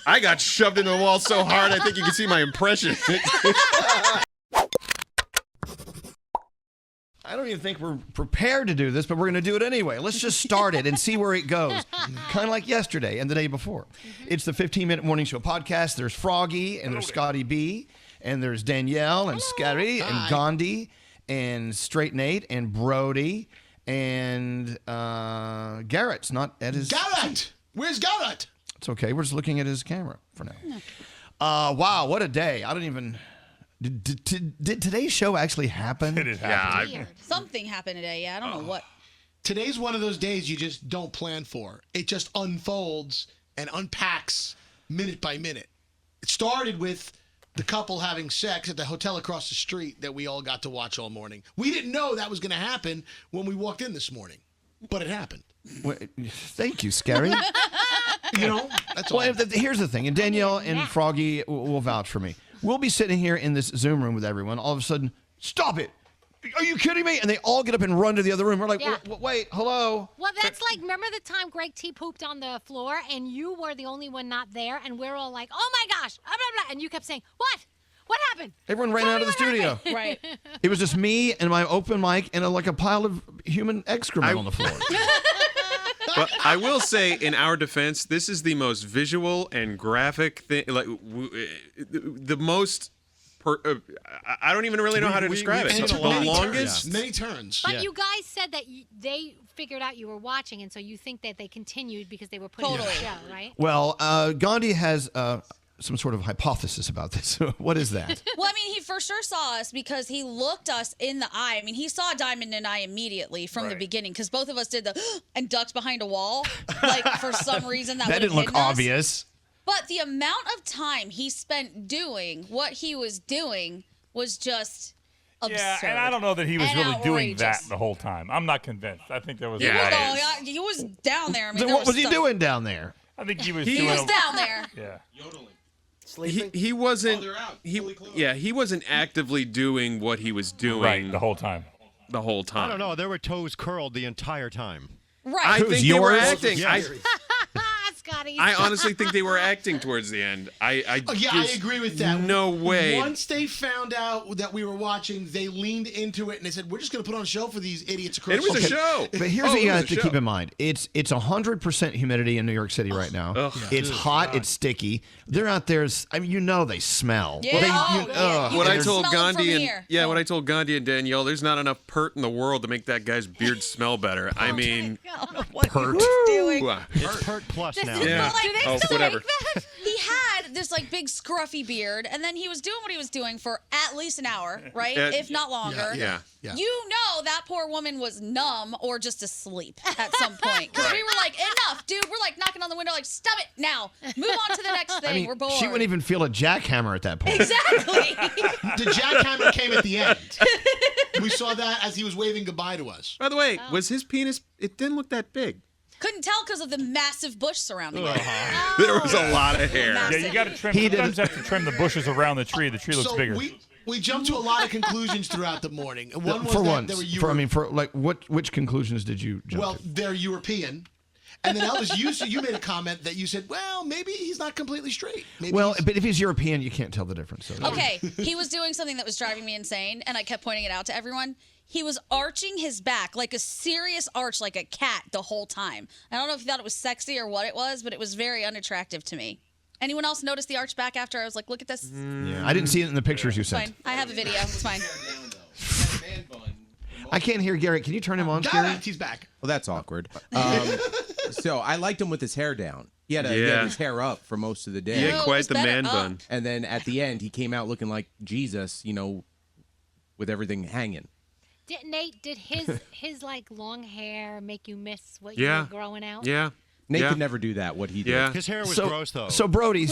I got shoved into the wall so hard, I think you can see my impression. I don't even think we're prepared to do this, but we're going to do it anyway. Let's just start it and see where it goes. Kind of like yesterday and the day before. It's the 15-Minute Morning Show podcast. There's Froggy, and there's Scotty B, and there's Danielle, and Skeery, and Gandhi, and Straight Nate, and Brody, and Garrett's not at his... Garrett! Where's Garrett? It's okay. We're just looking at his camera for now. Wow, what a day. I don't even... Did today's show actually happen? It happened. Yeah, something happened today. Yeah, I don't know what. Today's one of those days you just don't plan for. It just unfolds and unpacks minute by minute. It started with the couple having sex at the hotel across the street that we all got to watch all morning. We didn't know that was going to happen when we walked in this morning, but it happened. Well, thank you, Skeery. That's all. Well, here's the thing, and Danielle and Froggy will vouch for me. We'll be sitting here in this Zoom room with everyone. All of a sudden, stop it. Are you kidding me? And they all get up and run to the other room. We're like, wait, hello. Well, that's like, remember the time Greg T pooped on the floor and you were the only one not there? And we're all like, oh my gosh, blah, blah, blah. And you kept saying, what? What happened? Everyone ran out of the studio. Right. It was just me and my open mic and like a pile of human excrement on the floor. But I will say, in our defense, this is the most visual and graphic thing. Like the most. I don't even really know how to describe it. And The longest. Many turns. But you guys said that they figured out you were watching, and so you think that they continued because they were putting on the show, right? Well, Gandhi has some sort of hypothesis about this. What is that? Well, I mean, he for sure saw us because he looked us in the eye. I mean, he saw Diamond and I immediately from the beginning because both of us did the and ducked behind a wall. Like, for some reason, that didn't look obvious. But the amount of time he spent doing what he was doing was just absurd. Yeah, and I don't know that he was really doing that outrageous. the whole time. I'm not convinced. I think there was He a lot of... he was down there. I mean, Then there what was he stuff- doing down there? I think he was He doing... was down there. Yeah. Yodeling. He wasn't. He wasn't actively doing what he was doing. Right, the whole time. The whole time. I don't know. There were toes curled the entire time. Right. I think they were acting. Scotty. I honestly think they were acting towards the end. I agree with that. No way. Once they found out that we were watching, they leaned into it and they said, "We're just going to put on a show for these idiots across." It was a show. But here's what you have to keep in mind. It's 100% humidity in New York City right now. It's hot. It's sticky. They're out there. I mean, they smell. Yeah. What I told smell it Gandhi from and here. what I told Gandhi and Danielle, there's not enough pert in the world to make that guy's beard smell better. I mean, I don't know what Pert. he was doing. It's Pert Plus now. Yeah. But, like, Do they Oh, still whatever. make that? he had this like big scruffy beard, and then he was doing what he was doing for at least an hour, right? If not longer. Yeah. You know that poor woman was numb or just asleep at some point. Because we were like, enough, dude. We're like knocking on the window, like, stop it now. Move on to the next thing. I mean, we're bored. she wouldn't even feel a jackhammer at that point. Exactly. The jackhammer came at the end. We saw that as he was waving goodbye to us. By the way, was his penis? It didn't look that big. Couldn't tell because of the massive bush surrounding it. There was a lot of hair. Massive. Yeah, you got to trim. Sometimes you have to trim the bushes around the tree. The tree looks So bigger. we jumped to a lot of conclusions throughout the morning. One was For that once. they were which conclusions did you jump well, to? they're European. And then Elvis, you made a comment that you said, well, maybe he's not completely straight. Maybe But if he's European, you can't tell the difference. So. Okay, he was doing something that was driving me insane, and I kept pointing it out to everyone. He was arching his back like a serious arch, like a cat, the whole time. I don't know if you thought it was sexy or what it was, but it was very unattractive to me. Anyone else notice the arch back after? I was like, look at this. Yeah, I didn't see it in the pictures you It's sent. fine. I have a video. It's fine. I can't hear Garrett. Can you turn him on, Got Skeery? it. He's back. Well, that's awkward. So I liked him with his hair down. He had his hair up for most of the day. He had No, it quite was the better man up. bun. And then at the end, he came out looking like Jesus, with everything hanging. Nate, did his like long hair make you miss what you Yeah. were growing out? Yeah. Nate Yeah. could never do that, what he did. Yeah. His hair was gross, though. So Brody,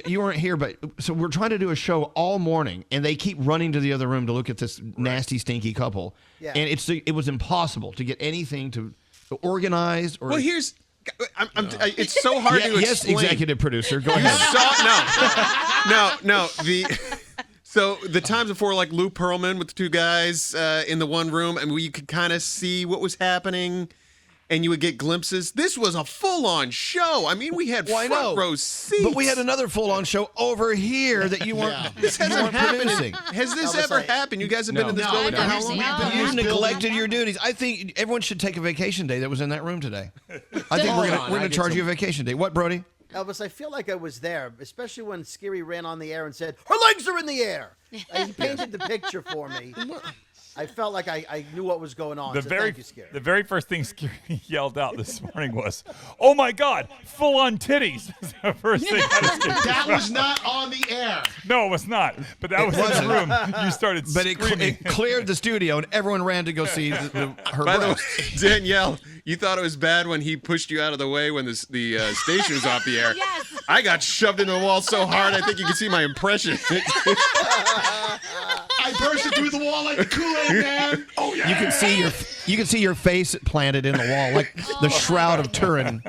you weren't here, but so we're trying to do a show all morning, and they keep running to the other room to look at this nasty, stinky couple. Yeah. And it was impoble to get anything to organize or. Well, here's. It's so hard to explain. Yes, executive producer, go You ahead. no. So the times before, like Lou Pearlman with the two guys in the one room, and you could kind of see what was happening. and you would get glimpses. This was a full-on show. I mean, we had front row seats. But we had another full-on show over here that you weren't. This hasn't happened. producing. Has this ever happened? You guys have been in this building for how long? You neglected your duties. I think everyone should take a vacation day that was in that room today. I think we're going to charge you a vacation day. What, Brody? Elvis, I feel like I was there, especially when Skeery ran on the air and said, "Her legs are in the air." He painted the picture for me. I felt like I knew what was going on. Thank you, Skeery. The very first thing Skeery yelled out this morning was, "Oh my God, full-on titties!" The first thing that was not on the air. No, it was not. But that was in the room. You started screaming. It cleared the studio, and everyone ran to go see her By the way, breasts. Danielle, you thought it was bad when he pushed you out of the way when the station was off the air. Yes. I got shoved into the wall so hard, I think you can see my impression. I bursted through the wall like the Kool-Aid Man. Oh yeah. You can see your face planted in the wall like the Shroud of Turin.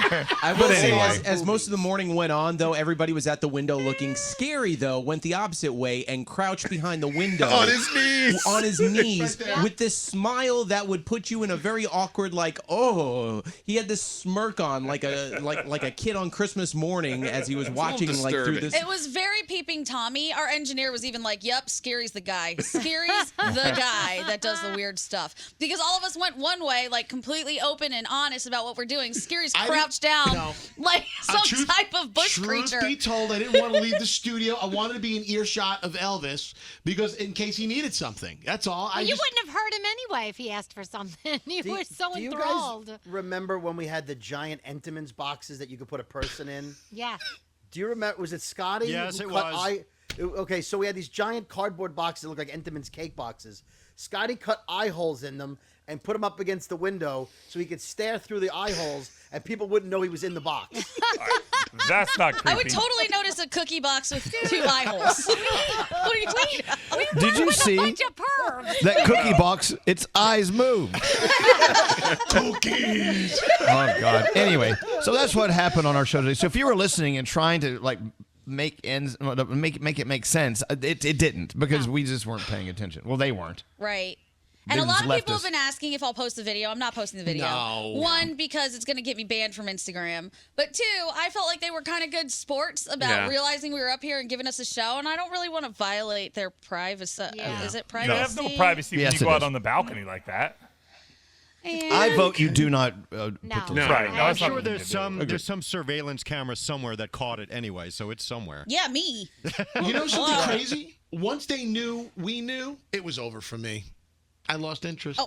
I will say, as most of the morning went on, though, everybody was at the window looking. Skeery, though, went the opposite way and crouched behind the window. On his knees. On his knees, with this smile that would put you in a very awkward, like, oh. He had this smirk on, like a kid on Christmas morning as he was watching, like, through this. It was very peeping Tommy. Our engineer was even like, "Yep, Skeery's the guy. Skeery's the guy that does the weird stuff." Because all of us went one way, like completely open and honest about what we're doing. Skeery's crouched down like some type of bush creature. Truth be told, I didn't want to leave the studio. I wanted to be in earshot of Elvis because in case he needed something. That's all. Well, you wouldn't have heard him anyway if he asked for something. You were so do enthralled. You guys remember when we had the giant Entenmann's boxes that you could put a person in? Yeah. Do you remember? Was it Scotty? Yes, who it cut was. Okay, so we had these giant cardboard boxes that looked like Entenmann's cake boxes. Scotty cut eye holes in them and put them up against the window so he could stare through the eye holes and people wouldn't know he was in the box. That's not creepy. I would totally notice a cookie box with 2 eye holes. What are you talking about? Did you see Bunch of pervs. that cookie box? Its eyes moved. Cookies. Oh God. Anyway, so that's what happened on our show today. So if you were listening and trying to make it make sense, it didn't because we just weren't paying attention. Well, they weren't. Right. They And a lot just of left people us. have been asking if I'll post the video. I'm not posting the video. No. One, because it's going to get me banned from Instagram. But 2, I felt like they were kind of good sports about realizing we were up here and giving us a show. And I don't really want to violate their privacy. Is it privacy? You have no privacy Yes, when you it go is. out on the balcony like that. And I vote you do not put the Right. No, I'm it's not sure what there's some surveillance camera somewhere that caught it anyway, so it's somewhere. Yeah, me. You know something crazy? Once they knew, we knew, it was over for me. I lost interest.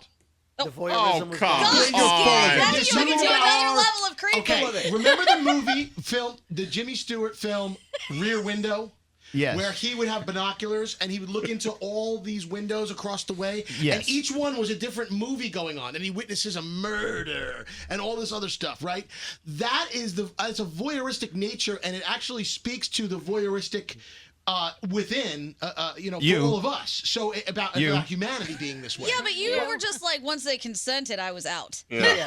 The voyeurism was come gone. on. Now Yes, you you can do are. another level of creepy. Okay, remember the movie film, the Jimmy Stewart film, Rear Window? Yes. Where he would have binoculars and he would look into all these windows across the way. Yes. And each one was a different movie going on. And he witnesses a murder and all this other stuff, right? That is it's a voyeuristic nature, and it actually speaks to the voyeuristic within, for all of us. So about humanity being this way. Yeah, but you were just like, once they consented, I was out. Yeah.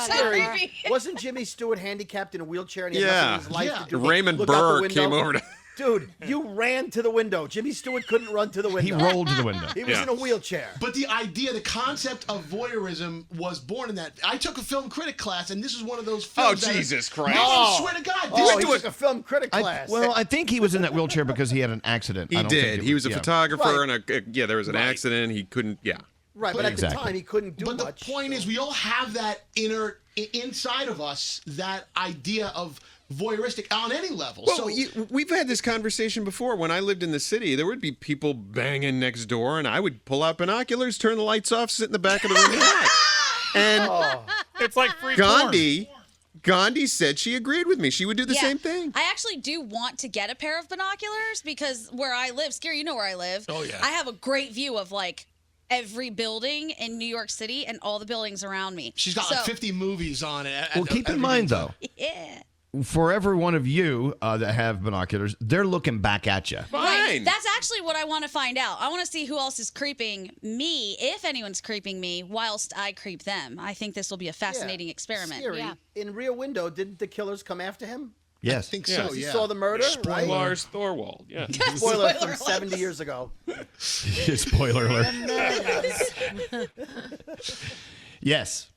Scary. Creepy. Wasn't Jimmy Stewart handicapped in a wheelchair and he had nothing in his life to do? but Raymond look out the Burr window? came over to... Dude, you ran to the window. Jimmy Stewart couldn't run to the window. He rolled to the window. He was in a wheelchair. But the idea, the concept of voyeurism was born in that. I took a film critic class, and this is one of those films. Oh, Jesus Christ. No, I swear to God. Oh, This he took a film critic class. I think he was in that wheelchair because he had an accident. He I don't think did. it He was a photographer, Right. and there was an accident. He couldn't, right, but at Exactly. the time, he couldn't do But the much. point is, we all have that inside of us, that idea of voyeuristic on any level. Well, So we've had this conversation before. When I lived in the city, there would be people banging next door, and I would pull out binoculars, turn the lights off, sit in the back of the room and watch. And It's like free porn. Gandhi said she agreed with me. She would do the same thing. I actually do want to get a pair of binoculars because where I live, Skeery, you know where I live. Oh, yeah. I have a great view of like every building in New York City and all the buildings around me. she's got like 50 movies on it. Well, keep in mind, though, Yeah. for every one of you that have binoculars, they're looking back at you. Fine. That's actually what I want to find out. I want to see who else is creeping me, if anyone's creeping me, whilst I creep them. I think this will be a fascinating experiment. Scary. In Rear Window, didn't the killers come after him? Yes. I think Yeah. so, You yeah. saw the murder, right? Lars Thorwald. Yeah. Spoiler from 70 years ago. Spoiler alert. Yes.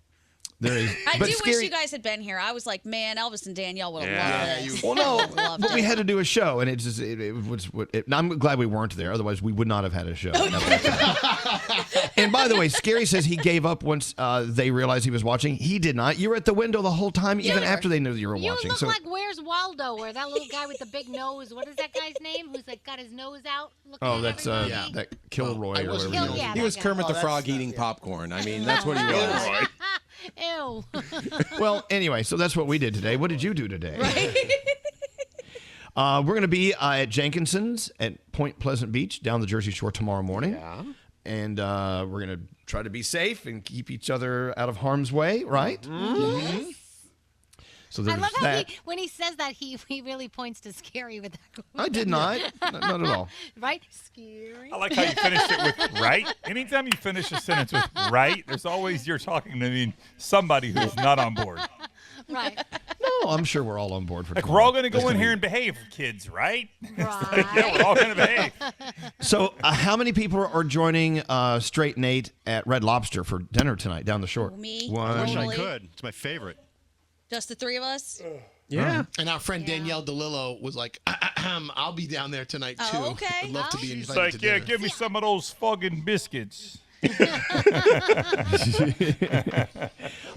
There is. I but do Skeery- wish you guys had been here. I was like, man, Elvis and Danielle would have Yeah. loved this. Well, no, Loved but we it. had to do a show, and I'm glad we weren't there. Otherwise, we would not have had a show. And by the way, Skeery says he gave up once they realized he was watching. He did not. You were at the window the whole time, even after they knew you were You watching. look So like Where's Waldo, or that little guy with the big nose. What is that guy's name? Who's like got his nose out? Looking at that's everybody? that Kilroy I or wasn't whatever. real. Yeah, He that was guy. Kermit the Oh, Frog that's- eating yeah. popcorn. I mean, that's what he was. Ew. Well, anyway, so that's what we did today. What did you do today? We're going to be at Jenkinson's at Point Pleasant Beach down the Jersey Shore tomorrow morning. Yeah. And we're going to try to be safe and keep each other out of harm's way, right? Mm-hmm. So I there's love how that. when he says that, he really points to Skeery with that. I did not. Not at all. Right? Skeery. I like how you finished it with right. Anytime you finish a sentence with right, there's always you're talking to somebody who's not on board. Right. No, I'm sure we're all on board for Like tomorrow. we're all going to That's go in gonna here be- and behave, kids, right? Right. Yeah, we're all going to behave. So, how many people are joining Straight Nate at Red Lobster for dinner tonight down the shore? Me. One. I wish I Totally. could. It's my favorite. Just the three of us? Yeah. And our friend Danielle DeLillo was like, I'll be down there tonight, too. Oh, okay. I'd love to be It's invited like, to yeah, dinner. give me some of those fucking biscuits.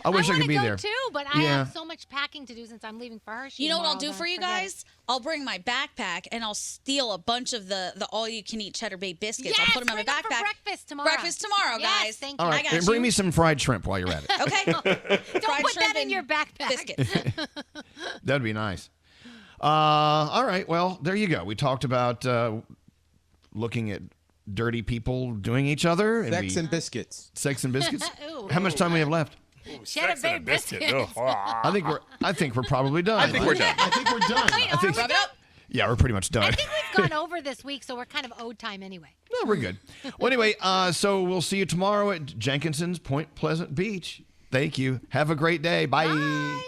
I wish I wanna could be go there. too, but I Yeah. have so much packing to do since I'm leaving for Hershey. You know what I'll tomorrow do that for I you forget. guys? I'll bring my backpack and I'll steal a bunch of the all-you-can-eat cheddar bay biscuits. Yes, I'll put them in my bring 'em for backpack. breakfast tomorrow. Breakfast tomorrow, Yes, guys. thank All you. right, I got and bring you. me some fried shrimp while you're at it. Okay. Don't Fried put shrimp that in and your backpack. Biscuits. That'd be nice. All right, well, there you go. We talked about looking at dirty people doing each other. And Sex and biscuits. Sex and biscuits. Ooh. How much time we have left? Cheddar Sex and bay a biscuit. biscuits. Ugh. I think we're probably done. I think we're done. I think we're done. Wait, are we Rub it done? up. Yeah, we're pretty much done. I think we've gone over this week, so we're kind of owed time anyway. No, we're good. Well, anyway, so we'll see you tomorrow at Jenkinson's Point Pleasant Beach. Thank you. Have a great day. Bye. Bye.